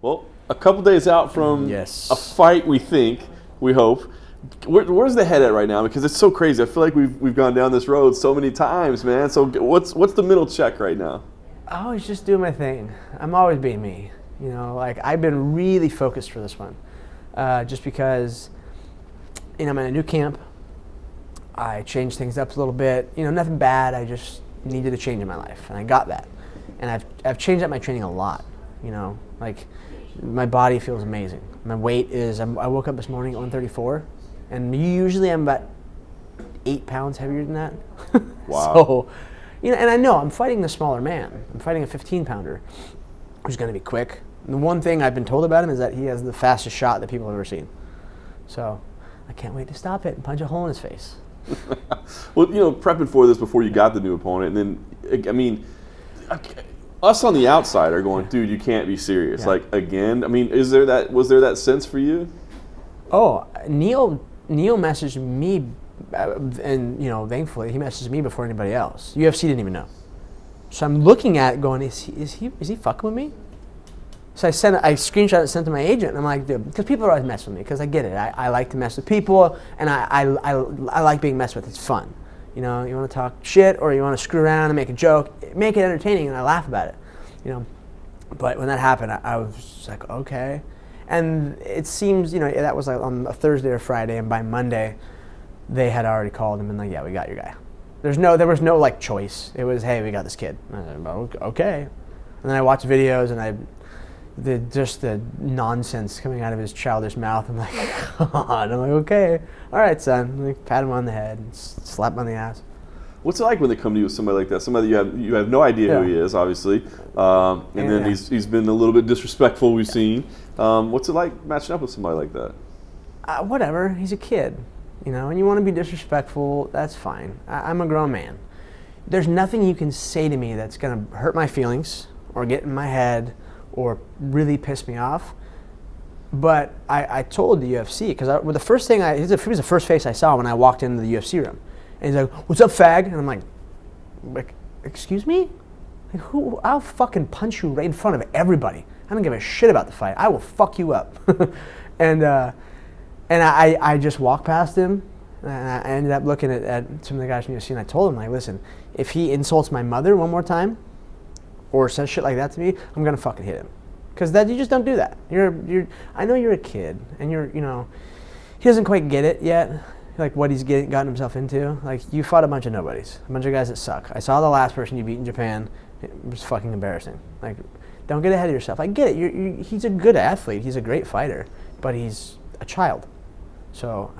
Well, a couple days out from a fight, we hope. Where's the head at right now? Because it's so crazy. I feel like we've gone down this road so many times, man. So what's the middle check right now? I always just do my thing. I'm always being me. Like I've been really focused for this one, just because, I'm in a new camp. I changed things up a little bit. Nothing bad. I just needed a change in my life, and I got that. And I've changed up my training a lot. Like my body feels amazing. My weight is. I woke up this morning at 134, and usually I'm about 8 pounds heavier than that. Wow. So, and I know I'm fighting the smaller man. I'm fighting a 15-pounder who's going to be quick. And the one thing I've been told about him is that he has the fastest shot that people have ever seen. So I can't wait to stop it and punch a hole in his face. Well, prepping for this before you got the new opponent, and then, us on the outside are going, dude, you can't be serious. Yeah. Like, again, was there that sense for you? Oh, Neil messaged me, and thankfully he messaged me before anybody else. UFC didn't even know. So I'm looking at it going, is he fucking with me? So I screenshot it, sent to my agent, and I'm like, dude, because people are always messing with me, because I get it. I like to mess with people, and I like being messed with. It's fun. You want to talk shit, or you want to screw around and make a joke, make it entertaining, and I laugh about it. But when that happened, I was like, okay. And it seems, that was like on a Thursday or Friday, and by Monday, they had already called him and like, yeah, we got your guy. There was no like choice. It was, hey, we got this kid. And I was like, okay. And then I watched videos, and just the nonsense coming out of his childish mouth. I'm like, God. I'm like, okay, all right, son. Like, pat him on the head, and slap him on the ass. What's it like when they come to you with somebody like that? Somebody you have no idea who he is, obviously, then he's been a little bit disrespectful. We've seen. What's it like matching up with somebody like that? Whatever. He's a kid, and you want to be disrespectful. That's fine. I'm a grown man. There's nothing you can say to me that's gonna hurt my feelings or get in my head or really piss me off. But I told the UFC, because the first thing he was the first face I saw when I walked into the UFC room. And he's like, what's up, fag? And I'm like, excuse me? Like, I'll fucking punch you right in front of everybody. I don't give a shit about the fight. I will fuck you up. and I just walked past him, and I ended up looking at some of the guys from UFC, and I told him, like, listen, if he insults my mother one more time, or says shit like that to me, I'm gonna fucking hit him. Because you just don't do that. I know you're a kid, and he doesn't quite get it yet, like what he's gotten himself into. Like, you fought a bunch of nobodies, a bunch of guys that suck. I saw the last person you beat in Japan. It was fucking embarrassing. Like, don't get ahead of yourself. I get it. He's a good athlete. He's a great fighter, but he's a child. So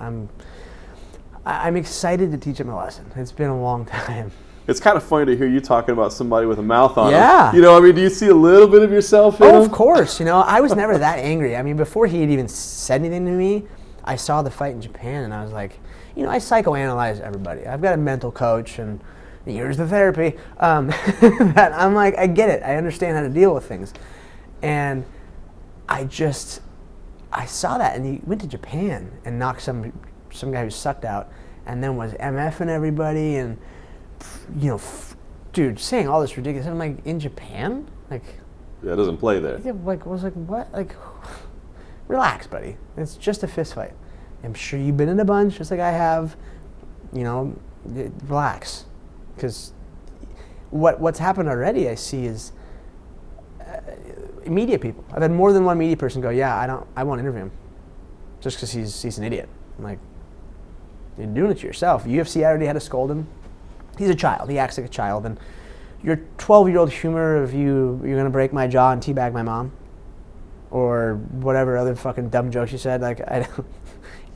I'm excited to teach him a lesson. It's been a long time. It's kind of funny to hear you talking about somebody with a mouth on him. Do you see a little bit of yourself in him? Of course. I was never that angry. Before he had even said anything to me, I saw the fight in Japan, and I was like, I psychoanalyze everybody. I've got a mental coach, and here's the therapy. That I'm like, I get it. I understand how to deal with things. And I saw that, and he went to Japan and knocked some guy who sucked out, and then was MFing everybody, and dude, saying all this ridiculous. I'm like, in Japan? Like, yeah, it doesn't play there. Yeah, like, I was like, what? Like, relax, buddy. It's just a fist fight. I'm sure you've been in a bunch, just like I have. Relax. Because what's happened already, I see, is media people. I've had more than one media person go, yeah, I won't interview him, just because he's an idiot. I'm like, you're doing it to yourself. UFC already had to scold him. He's a child. He acts like a child. And your 12-year-old humor of you're going to break my jaw and teabag my mom, or whatever other fucking dumb jokes you said, like,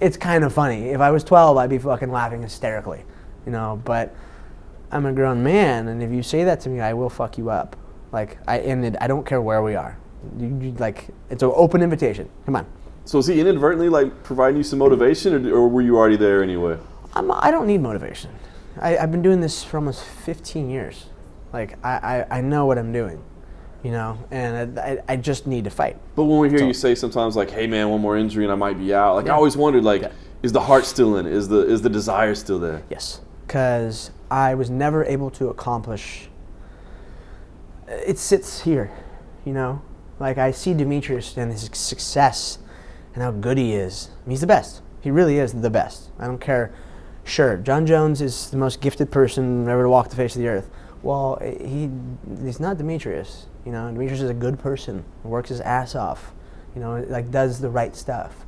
it's kind of funny. If I was 12, I'd be fucking laughing hysterically, but I'm a grown man, and if you say that to me, I will fuck you up. Like, I don't care where we are. It's an open invitation. Come on. So is he inadvertently, like, providing you some motivation, or were you already there anyway? I don't need motivation. I've been doing this for almost 15 years. Like, I know what I'm doing, and I just need to fight. But when we hear you say sometimes, like, hey, man, one more injury and I might be out, like, I always wondered, like, is the heart still in it? Is the desire still there? Yes, because I was never able to accomplish. It sits here, Like, I see Demetrious and his success and how good he is. I mean, he's the best. He really is the best. I don't care. Sure, John Jones is the most gifted person ever to walk the face of the earth. Well, he's not Demetrious. You know, Demetrious is a good person, works his ass off, you know, like does the right stuff.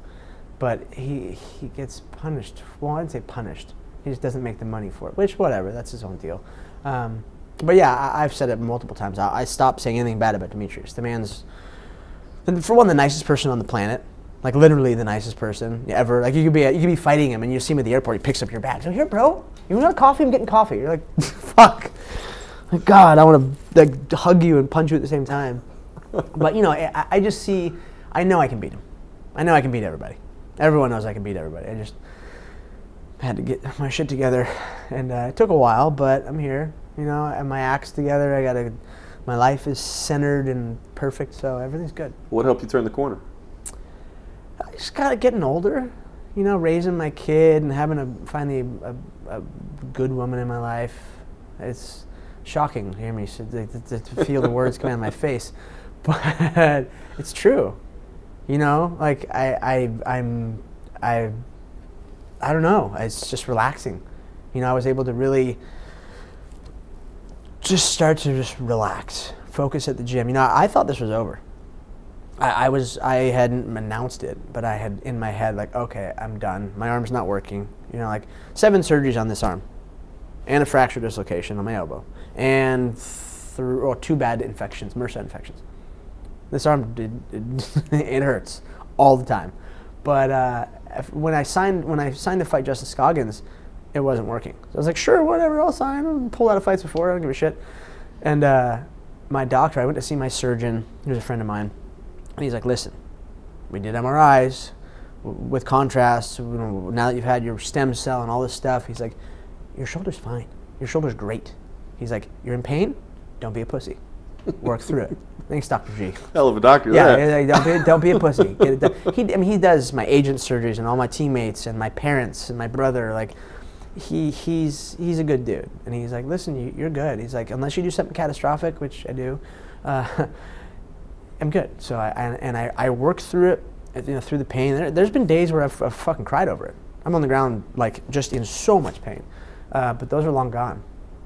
But he gets punished. Well, I didn't say punished. He just doesn't make the money for it, which, whatever, that's his own deal. But yeah, I've said it multiple times. I stopped saying anything bad about Demetrious. The man's, for one, the nicest person on the planet. Like, literally the nicest person ever. Like, you could be fighting him, and you see him at the airport. He picks up your bag. So, here, bro, you want coffee? I'm getting coffee. You're like, fuck. Like, God, I want to like hug you and punch you at the same time. But you know, I just see. I know I can beat him. I know I can beat everybody. Everyone knows I can beat everybody. I just had to get my shit together, and it took a while, but I'm here. You know, I have my acts together. My life is centered and perfect, so everything's good. What helped you turn the corner? I just got getting older, you know, raising my kid and having finally a good woman in my life. It's shocking to hear me to feel the words coming out of my face, but it's true. You know, like I don't know. It's just relaxing. You know, I was able to really just start to just relax, focus at the gym. You know, I thought this was over. I hadn't announced it, but I had in my head, like, okay, I'm done. My arm's not working. You know, like 7 surgeries on this arm, and a fracture dislocation on my elbow, and 2 bad infections, MRSA infections. This arm, it hurts all the time. But when I signed to fight Justice Scoggins, it wasn't working. So I was like, sure, whatever, I'll sign. I'll pull out of fights before. I don't give a shit. And my doctor, I went to see my surgeon, he was a friend of mine. And he's like, listen, we did MRIs with contrast. Now that you've had your stem cell and all this stuff, he's like, your shoulder's fine. Your shoulder's great. He's like, you're in pain? Don't be a pussy. Work through it. Thanks, Dr. G. Hell of a doctor. Yeah, don't be a pussy. Get it done. He does my agent surgeries and all my teammates and my parents and my brother. Like, he's a good dude. And he's like, listen, you're good. He's like, unless you do something catastrophic, which I do, I'm good. So I worked through it, you know, through the pain. There's been days where I've fucking cried over it. I'm on the ground, like, just in so much pain. But those are long gone.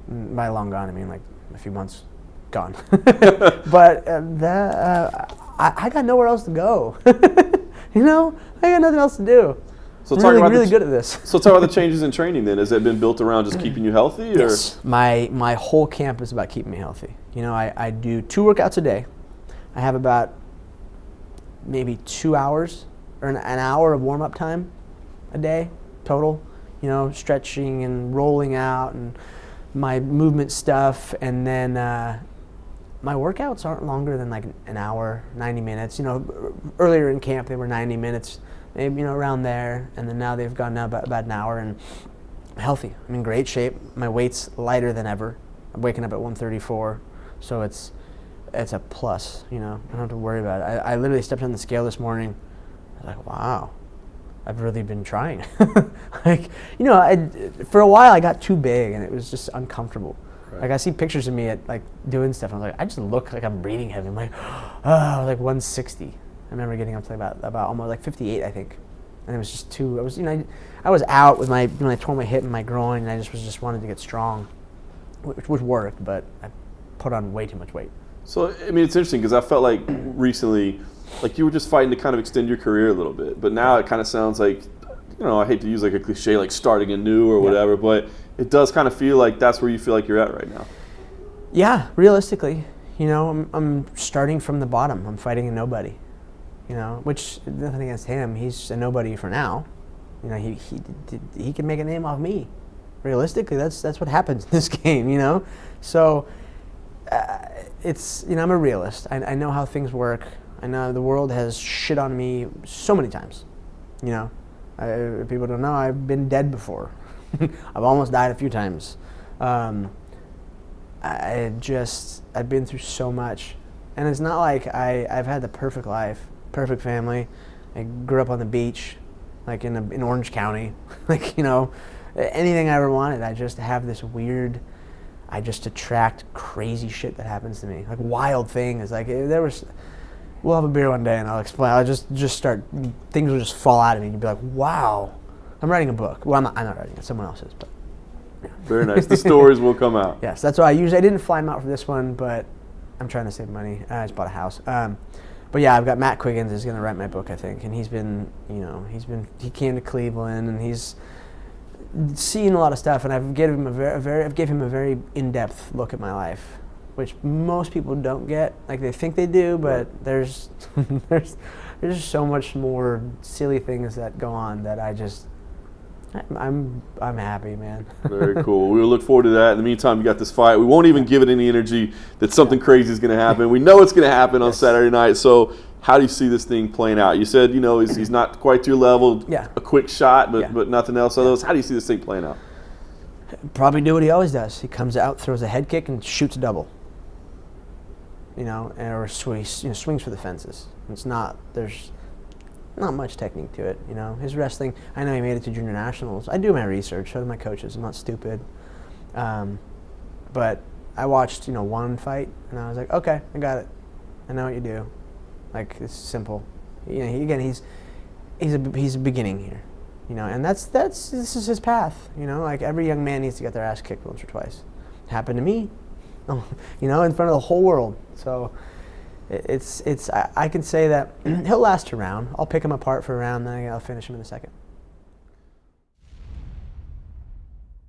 By long gone, I mean like a few months gone. But I got nowhere else to go. You know, I got nothing else to do. So I'm really good at this. So talk about the changes in training then. Has it been built around just keeping you healthy? Or? Yes. My whole camp is about keeping me healthy. You know, I do 2 workouts a day. I have about maybe 2 hours or an hour of warm-up time a day total. You know, stretching and rolling out and my movement stuff. And then my workouts aren't longer than like an hour, 90 minutes. You know, earlier in camp they were 90 minutes, maybe, you know, around there. And then now they've gone about an hour, and I'm healthy. I'm in great shape. My weight's lighter than ever. I'm waking up at 134, so it's a plus, you know. I don't have to worry about it. I literally stepped on the scale this morning. I was like, wow, I've really been trying. Like, you know, for a while I got too big, and it was just uncomfortable. Right. Like, I see pictures of me at, like, doing stuff, and I was like, I just look like I'm breathing heavy. I'm like, oh, I was like 160. I remember getting up to about almost like 58, I think. And it was just too, I was out with when I tore my hip and my groin, and I just wanted to get strong, which worked, but I put on way too much weight. So, I mean, it's interesting because I felt like recently, like, you were just fighting to kind of extend your career a little bit. But now it kind of sounds like, you know, I hate to use like a cliche like starting anew or whatever, but it does kind of feel like that's where you feel like you're at right now. Yeah, realistically, you know, I'm starting from the bottom. I'm fighting a nobody, you know, which, nothing against him. He's a nobody for now. You know, he can make a name off me. Realistically, that's what happens in this game, you know. So it's, you know, I'm a realist. I know how things work. I know the world has shit on me so many times. You know, people don't know I've been dead before. I've almost died a few times. I've been through so much, and it's not like I've had the perfect life, perfect family. I grew up on the beach, like in Orange County, like, you know, anything I ever wanted. I just have this weird. I just attract crazy shit that happens to me, like wild things. Like there was We'll have a beer one day, and I'll explain. I'll just start. Things will just fall out of me, and you'll be like, "Wow, I'm writing a book." Well, I'm not writing it. Someone else is, but. Yeah. Very nice. The stories will come out. Yes, that's why I didn't fly him out for this one, but I'm trying to save money. I just bought a house. But yeah, I've got Matt Quiggins is going to write my book, I think, and he came to Cleveland, and he's seen a lot of stuff, and I've given him a very in-depth look at my life, which most people don't get. Like, they think they do, but there's just so much more silly things that go on that I'm happy, man. Very cool. We will look forward to that. In the meantime, you got this fight. We won't even give it any energy that something crazy is going to happen. We know it's going to happen on Saturday night. So how do you see this thing playing out? You said, he's not quite to your level. Yeah. A quick shot, but nothing else. So how do you see this thing playing out? Probably do what he always does. He comes out, throws a head kick, and shoots a double. Or swings for the fences. There's not much technique to it, His wrestling, I know he made it to junior nationals. I do my research, so do my coaches. I'm not stupid. But I watched, one fight, and I was like, okay, I got it. I know what you do. Like, it's simple. He's beginning here, and this is his path, Like, every young man needs to get their ass kicked once or twice. It happened to me, in front of the whole world. So. I can say that he'll last a round. I'll pick him apart for a round, then I'll finish him in a second.